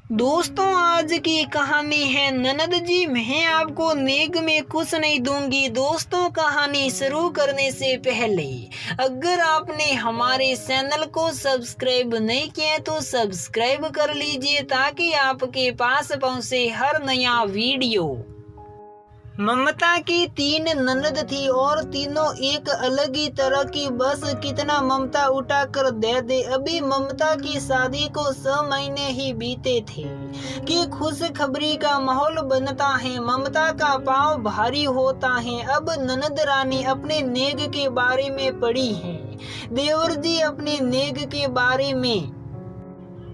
दोस्तों, आज की कहानी है ननद जी मैं आपको नेक में कुछ नहीं दूंगी। दोस्तों, कहानी शुरू करने से पहले अगर आपने हमारे चैनल को सब्सक्राइब नहीं किया तो सब्सक्राइब कर लीजिए ताकि आपके पास पहुंचे हर नया वीडियो। ममता की 3 ननद थी और तीनों एक अलग ही तरह की। बस कितना ममता उठा कर दे दे। अभी ममता की शादी को 6 महीने ही बीते थे कि खुशखबरी का माहौल बनता है। ममता का पाँव भारी होता है। अब ननद रानी अपने नेग के बारे में पड़ी है। देवर जी अपने नेग के बारे में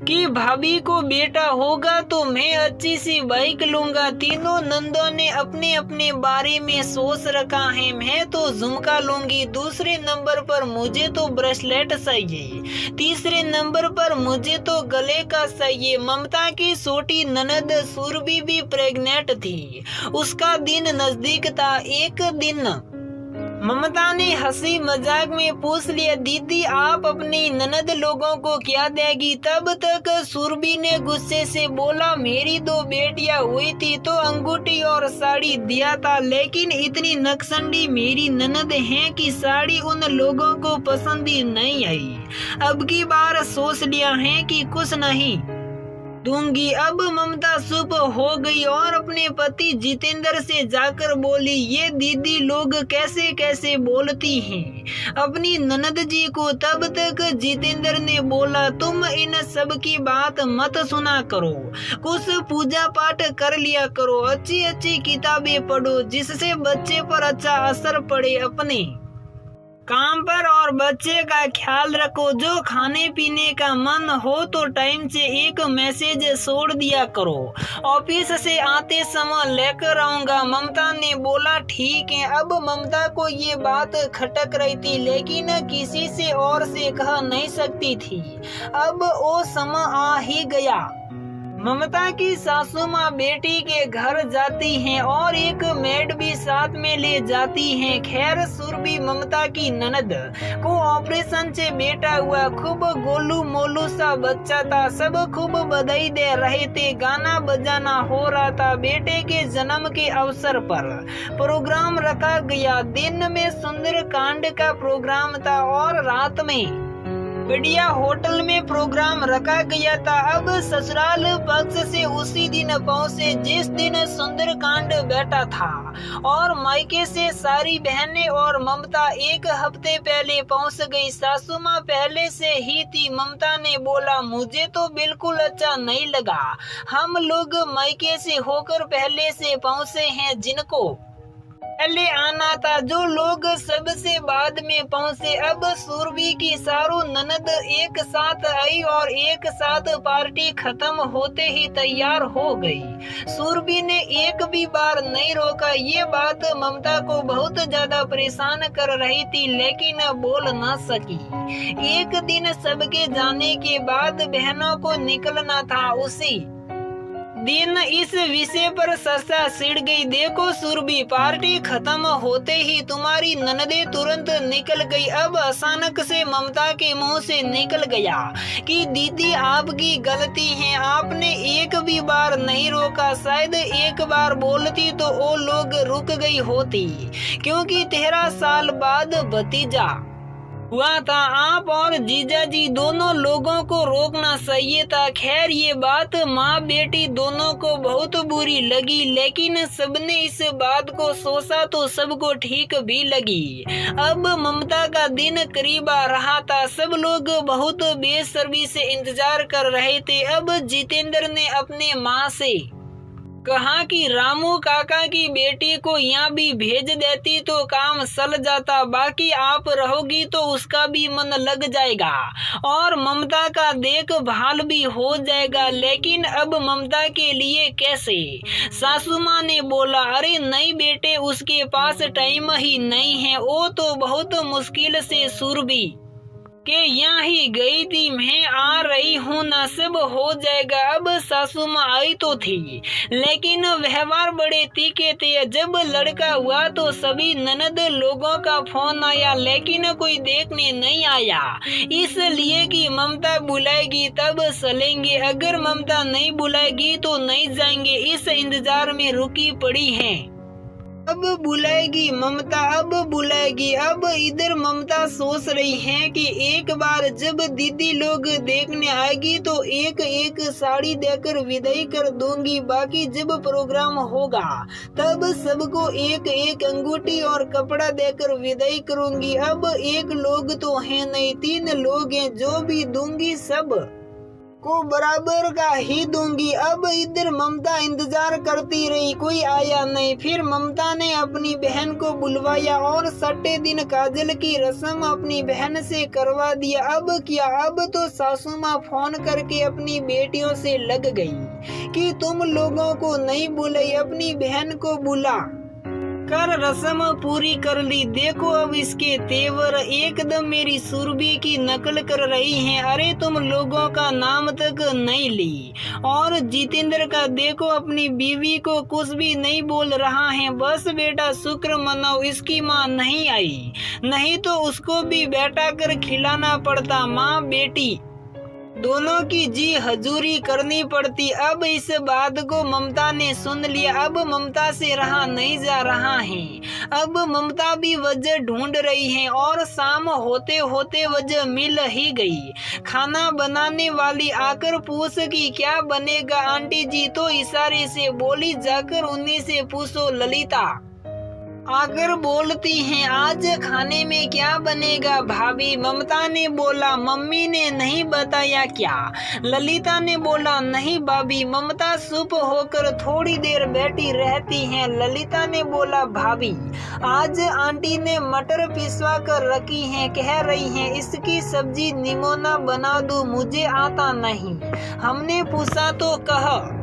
कि भाभी को बेटा होगा तो मैं अच्छी सी बाइक लूंगा। तीनों नंदों ने अपने अपने बारे में सोच रखा है। मैं तो झुमका लूंगी, दूसरे नंबर पर मुझे तो ब्रेसलेट चाहिए, तीसरे नंबर पर मुझे तो गले का चाहिए। ममता की छोटी ननद सुरभि भी प्रेग्नेंट थी। उसका दिन नजदीक था। एक दिन ममता ने हंसी मजाक में पूछ लिया, दीदी आप अपनी ननद लोगों को क्या देगी? तब तक सुरभि ने गुस्से से बोला, मेरी 2 बेटियां हुई थी तो अंगूठी और साड़ी दिया था, लेकिन इतनी नक्संडी मेरी ननद हैं कि साड़ी उन लोगों को पसंद ही नहीं आई। अब की बार सोच लिया है कि कुछ नहीं दूंगी। अब ममता चुप हो गई और अपने पति जितेंद्र से जाकर बोली, ये दीदी लोग कैसे कैसे बोलती हैं अपनी ननद जी को। तब तक जितेंद्र ने बोला, तुम इन सब की बात मत सुना करो, कुछ पूजा पाठ कर लिया करो, अच्छी अच्छी किताबें पढ़ो जिससे बच्चे पर अच्छा असर पड़े। अपने काम पर और बच्चे का ख्याल रखो। जो खाने पीने का मन हो तो टाइम से एक मैसेज छोड़ दिया करो, ऑफिस से आते समय लेकर आऊंगा। ममता ने बोला, ठीक है। अब ममता को ये बात खटक रही थी लेकिन किसी से और से कह नहीं सकती थी। अब वो समय आ ही गया। ममता की सासू माँ बेटी के घर जाती हैं और एक मेड भी साथ में ले जाती हैं। खैर सुरभि ममता की ननद को ऑपरेशन से बेटा हुआ। खूब गोलू मोलू सा बच्चा था। सब खूब बधाई दे रहे थे, गाना बजाना हो रहा था। बेटे के जन्म के अवसर पर प्रोग्राम रखा गया। दिन में सुंदर कांड का प्रोग्राम था और रात में बढ़िया होटल में प्रोग्राम रखा गया था। अब ससुराल पक्ष से उसी दिन पहुंचे जिस दिन सुंदर कांड बैठा था और मायके से सारी बहनें और ममता 1 हफ्ते पहले पहुंच गई। सासू माँ पहले से ही थी। ममता ने बोला, मुझे तो बिल्कुल अच्छा नहीं लगा। हम लोग मायके से होकर पहले से पहुंचे हैं, जिनको पहले आना था जो लोग सबसे बाद में पहुंचे। अब सुरभि की सारों ननद एक साथ आई और एक साथ पार्टी खत्म होते ही तैयार हो गई। सुरभि ने एक भी बार नहीं रोका। ये बात ममता को बहुत ज्यादा परेशान कर रही थी लेकिन बोल न सकी। एक दिन सबके जाने के बाद बहनों को निकलना था। उसी दिन इस विषय पर चर्चा छिड़ गई। देखो सुरभि, पार्टी खत्म होते ही तुम्हारी ननदे तुरंत निकल गई। अब अचानक से ममता के मुंह से निकल गया कि दीदी आपकी गलती है, आपने एक भी बार नहीं रोका। शायद एक बार बोलती तो वो लोग रुक गई होती, क्योंकि 13 साल बाद भतीजा हुआ था। आप और जीजा जी दोनों लोगों को रोकना चाहिए था। खैर ये बात माँ बेटी दोनों को बहुत बुरी लगी, लेकिन सबने इस बात को सोचा तो सबको ठीक भी लगी। अब ममता का दिन करीब आ रहा था। सब लोग बहुत बेसब्री से इंतजार कर रहे थे। अब जितेंद्र ने अपने माँ से कहा कि रामू काका की बेटी को यहाँ भी भेज देती तो काम चल जाता, बाकी आप रहोगी तो उसका भी मन लग जाएगा और ममता का देखभाल भी हो जाएगा। लेकिन अब ममता के लिए कैसे? सासू माँ ने बोला, अरे नहीं बेटे, उसके पास टाइम ही नहीं है। वो तो बहुत मुश्किल से सुरभि कि यहाँ ही गई थी, मैं आ रही हूँ ना, सब हो जाएगा। अब सासू माँ आई तो थी, लेकिन व्यवहार बड़े तीखे थे। जब लड़का हुआ तो सभी ननद लोगों का फोन आया, लेकिन कोई देखने नहीं आया, इसलिए कि ममता बुलाएगी तब चलेंगे, अगर ममता नहीं बुलाएगी तो नहीं जाएंगे। इस इंतजार में रुकी पड़ी हैं। अब बुलाएगी ममता, अब बुलाएगी। अब इधर ममता सोच रही है कि एक बार जब दीदी लोग देखने आएगी तो एक एक साड़ी देकर विदाई कर दूंगी, बाकी जब प्रोग्राम होगा तब सबको एक एक अंगूठी और कपड़ा देकर विदाई करूंगी। अब एक लोग तो है नहीं, 3 लोग हैं, जो भी दूंगी सब को बराबर का ही दूंगी। अब इधर ममता इंतजार करती रही, कोई आया नहीं। फिर ममता ने अपनी बहन को बुलवाया और 6 दिन काजल की रस्म अपनी बहन से करवा दिया। अब क्या, अब तो सासू माँ फोन करके अपनी बेटियों से लग गई कि तुम लोगों को नहीं बुलाई, अपनी बहन को बुला कर रस्म पूरी कर ली। देखो अब इसके तेवर, एकदम मेरी सुरभि की नकल कर रही हैं। अरे तुम लोगों का नाम तक नहीं ली। और जितेंद्र का देखो, अपनी बीवी को कुछ भी नहीं बोल रहा है। बस बेटा शुक्र मनाओ इसकी माँ नहीं आई, नहीं तो उसको भी बैठा कर खिलाना पड़ता। माँ बेटी दोनों की जी हजूरी करनी पड़ती। अब इस बात को ममता ने सुन लिया। अब ममता से रहा नहीं जा रहा है। अब ममता भी वजह ढूंढ रही है और शाम होते होते वजह मिल ही गई। खाना बनाने वाली आकर पूछ कि क्या बनेगा आंटी जी, तो इशारे से बोली जाकर उन्हीं से पूछो। ललिता आकर बोलती हैं आज खाने में क्या बनेगा भाभी। ममता ने बोला मम्मी ने नहीं बताया क्या। ललिता ने बोला नहीं भाभी। ममता चुप होकर थोड़ी देर बैठी रहती हैं। ललिता ने बोला भाभी आज आंटी ने मटर पिसवा कर रखी हैं, कह रही हैं इसकी सब्जी निमोना बना दूं, मुझे आता नहीं। हमने पूछा तो कह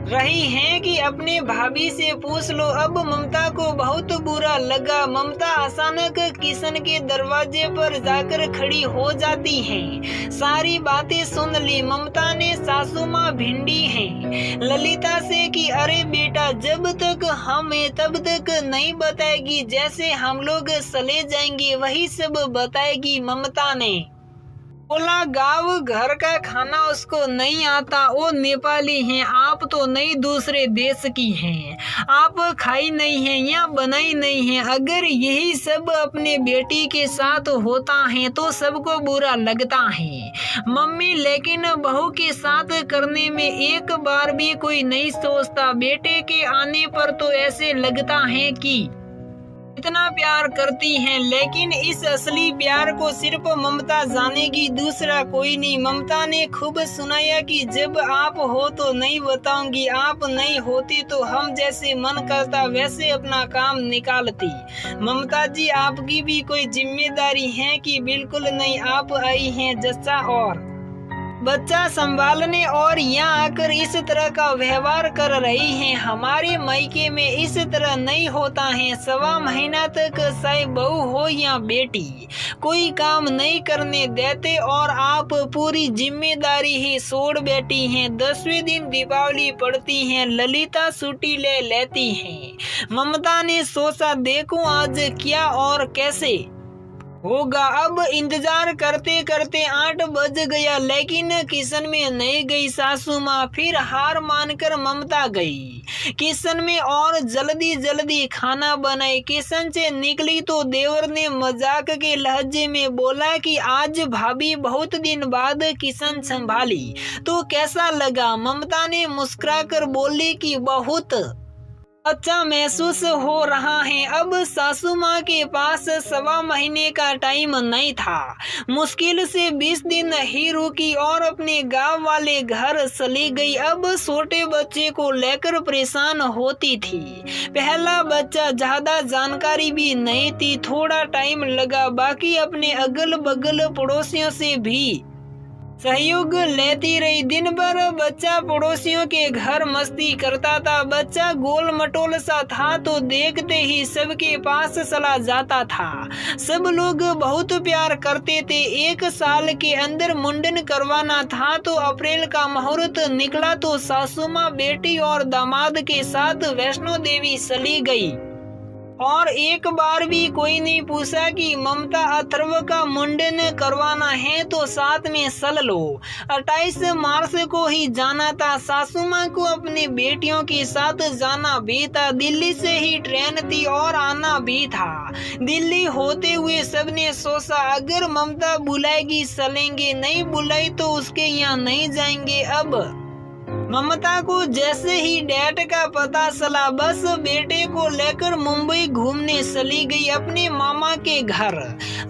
रही हैं कि अपने भाभी से पूछ लो। अब ममता को बहुत बुरा लगा। ममता अचानक किशन के दरवाजे पर जाकर खड़ी हो जाती हैं। सारी बातें सुन ली। ममता ने सासू माँ भिंडी हैं ललिता से कि अरे बेटा जब तक हम हैं तब तक नहीं बताएगी, जैसे हम लोग चले जाएंगे वही सब बताएगी। ममता ने बोला गाँव घर का खाना उसको नहीं आता, वो नेपाली हैं, आप तो नहीं दूसरे देश की हैं, आप खाई नहीं हैं या बनाई नहीं हैं। अगर यही सब अपने बेटी के साथ होता है तो सबको बुरा लगता है मम्मी, लेकिन बहू के साथ करने में एक बार भी कोई नहीं सोचता। बेटे के आने पर तो ऐसे लगता है कि इतना प्यार करती हैं, लेकिन इस असली प्यार को सिर्फ ममता जानेगी, दूसरा कोई नहीं। ममता ने खूब सुनाया कि जब आप हो तो नहीं बताऊंगी, आप नहीं होती तो हम जैसे मन करता वैसे अपना काम निकालती। ममता जी आपकी भी कोई जिम्मेदारी है कि बिल्कुल नहीं, आप आई हैं जच्चा और बच्चा संभालने और यहाँ आकर इस तरह का व्यवहार कर रही हैं। हमारे मायके में इस तरह नहीं होता है। 1.25 महीना तक चाहे बहू हो या बेटी कोई काम नहीं करने देते और आप पूरी जिम्मेदारी ही छोड़ बैठी हैं। 10वें दिन दीपावली पड़ती है, ललिता छुट्टी ले लेती हैं। ममता ने सोचा देखो आज क्या और कैसे होगा। अब इंतजार करते करते 8 बज गया, लेकिन किचन में नहीं गई सासू माँ। फिर हार मानकर ममता गई किचन में और जल्दी जल्दी खाना बनाई। किचन से निकली तो देवर ने मजाक के लहजे में बोला कि आज भाभी बहुत दिन बाद किचन संभाली तो कैसा लगा। ममता ने मुस्कुराकर बोली कि बहुत अच्छा महसूस हो रहा है। अब सासू माँ के पास 1.25 महीने का टाइम नहीं था। मुश्किल से 20 दिन ही रुकी और अपने गांव वाले घर चली गई। अब छोटे बच्चे को लेकर परेशान होती थी। पहला बच्चा, ज्यादा जानकारी भी नहीं थी, थोड़ा टाइम लगा। बाकी अपने अगल बगल पड़ोसियों से भी सहयोग लेती रही। दिन भर बच्चा पड़ोसियों के घर मस्ती करता था। बच्चा गोल मटोल सा था तो देखते ही सबके पास चला जाता था। सब लोग बहुत प्यार करते थे। 1 साल के अंदर मुंडन करवाना था तो अप्रैल का मुहूर्त निकला तो सासू माँ बेटी और दामाद के साथ वैष्णो देवी चली गई और एक बार भी कोई नहीं पूछा कि ममता अथर्व का मुंडन करवाना है तो साथ में चल लो। 28 मार्च को ही जाना था। सासू माँ को अपनी बेटियों के साथ जाना भी था। दिल्ली से ही ट्रेन थी और आना भी था। दिल्ली होते हुए सबने सोचा अगर ममता बुलाएगी चलेंगे, नहीं बुलाई तो उसके यहाँ नहीं जाएंगे। अब ममता को जैसे ही डेट का पता चला बस बेटे को लेकर मुंबई घूमने चली गई अपने मामा के घर।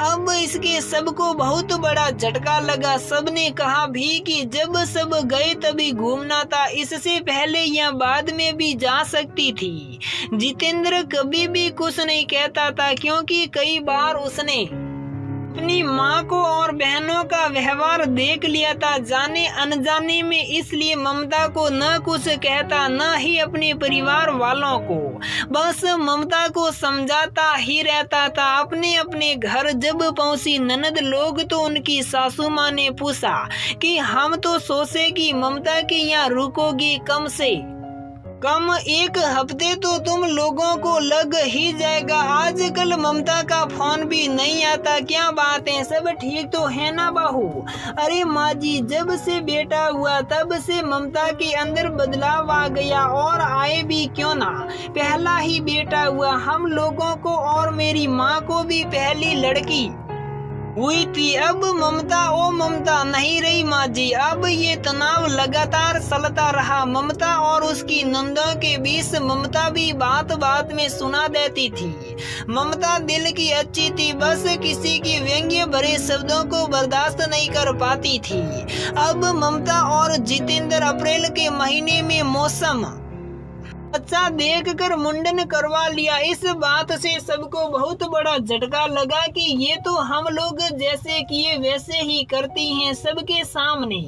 अब इसके सबको बहुत बड़ा झटका लगा। सबने कहा भी कि जब सब गए तभी घूमना था, इससे पहले या बाद में भी जा सकती थी। जितेंद्र कभी भी कुछ नहीं कहता था क्योंकि कई बार उसने अपनी माँ को और बहनों का व्यवहार देख लिया था जाने अनजाने में, इसलिए ममता को न कुछ कहता न ही अपने परिवार वालों को। बस ममता को समझाता ही रहता था। अपने अपने घर जब पहुंची ननद लोग तो उनकी सासू माँ ने पूछा कि हम तो सोचे कि ममता के यहाँ रुकोगी, कम से कम 1 हफ्ते तो तुम लोगों को लग ही जाएगा। आजकल ममता का फोन भी नहीं आता, क्या बात है, सब ठीक तो है ना बहू? अरे माँ जी, जब से बेटा हुआ तब से ममता के अंदर बदलाव आ गया और आए भी क्यों ना। पहला ही बेटा हुआ हम लोगों को और मेरी माँ को भी पहली लड़की हुई थी। अब ममता नहीं रही माँ जी। अब ये तनाव लगातार चलता रहा। ममता और उसकी नंदों के बीच ममता भी बात बात में सुना देती थी। ममता दिल की अच्छी थी, बस किसी की व्यंग्य भरे शब्दों को बर्दाश्त नहीं कर पाती थी। अब ममता और जितेंद्र अप्रैल के महीने में मौसम अच्छा देखकर मुंडन करवा लिया। इस बात से सबको बहुत बड़ा झटका लगा कि ये तो हम लोग जैसे किए वैसे ही करती हैं सबके सामने।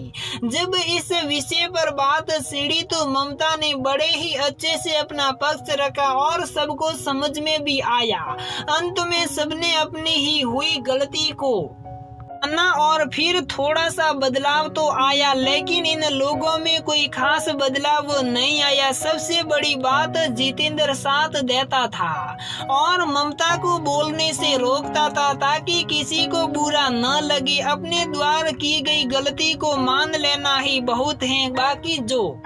जब इस विषय पर बात छिड़ी तो ममता ने बड़े ही अच्छे से अपना पक्ष रखा और सबको समझ में भी आया। अंत में सबने अपनी ही हुई गलती को और फिर थोड़ा सा बदलाव तो आया, लेकिन इन लोगों में कोई खास बदलाव नहीं आया। सबसे बड़ी बात जितेंद्र साथ देता था और ममता को बोलने से रोकता था ताकि किसी को बुरा न लगे। अपने द्वारा की गई गलती को मान लेना ही बहुत है, बाकी जो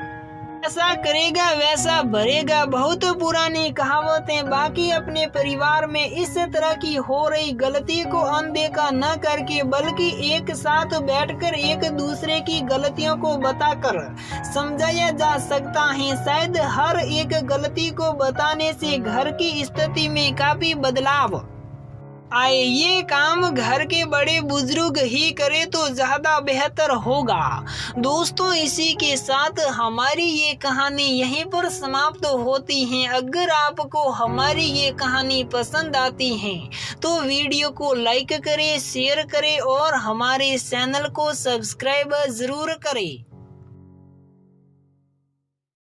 ऐसा करेगा वैसा भरेगा। बहुत पुरानी कहावतें। बाकी अपने परिवार में इस तरह की हो रही गलती को अनदेखा न करके बल्कि एक साथ बैठकर एक दूसरे की गलतियों को बताकर समझाया जा सकता है। शायद हर एक गलती को बताने से घर की स्थिति में काफी बदलाव आए। ये काम घर के बड़े बुजुर्ग ही करे तो ज्यादा बेहतर होगा। दोस्तों, इसी के साथ हमारी ये कहानी यहीं पर समाप्त होती है। अगर आपको हमारी ये कहानी पसंद आती है तो वीडियो को लाइक करें, शेयर करें और हमारे चैनल को सब्सक्राइब जरूर करें।